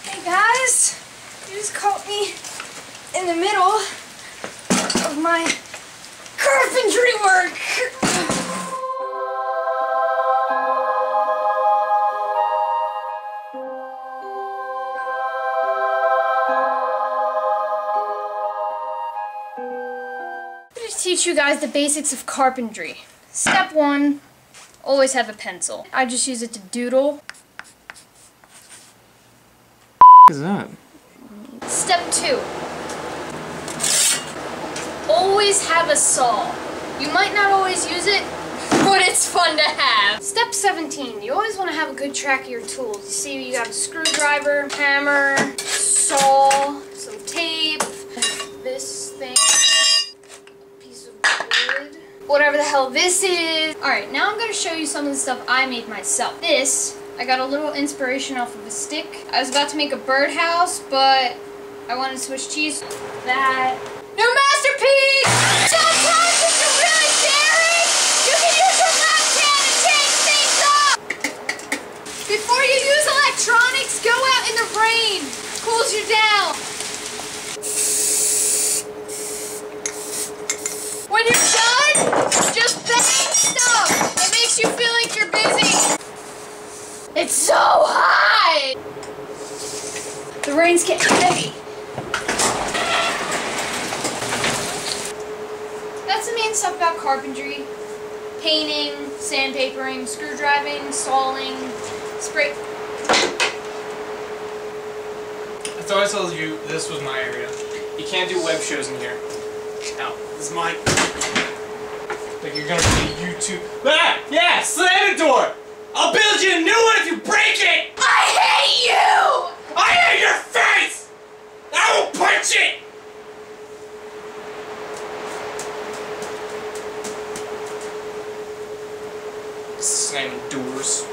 Hey guys, you just caught me in the middle of my carpentry work. I'm going to teach you guys the basics of carpentry. Step 1, always have a pencil. I just use it to doodle. What is that? Step 2. Always have a saw. You might not always use it, but it's fun to have. Step 17. You always want to have a good track of your tools. You see, you have a screwdriver, hammer, saw, some tape, this thing, a piece of wood, whatever the hell this is. Alright, now I'm going to show you some of the stuff I made myself. This, I got a little inspiration off of a stick. I was about to make a birdhouse, but I wanted to switch cheese. That. New masterpiece! Sometimes if you're really daring, you can use your left hand to change things up! Before you use electronics, go out in the rain. Cools you down. When you're done, just bang stuff. It makes you feel like you're busy. It's so hot! The rain's getting heavy. That's the main stuff about carpentry. Painting, sandpapering, screwdriving, sawing, spray. I thought I told you this was my area. You can't do web shows in here. Now, this is mine. Like you're gonna be YouTube. Ah! Yeah! Slam the door! I'll build you a new one if you break it! I hate you! I hate your face! I will punch it! Slamming doors.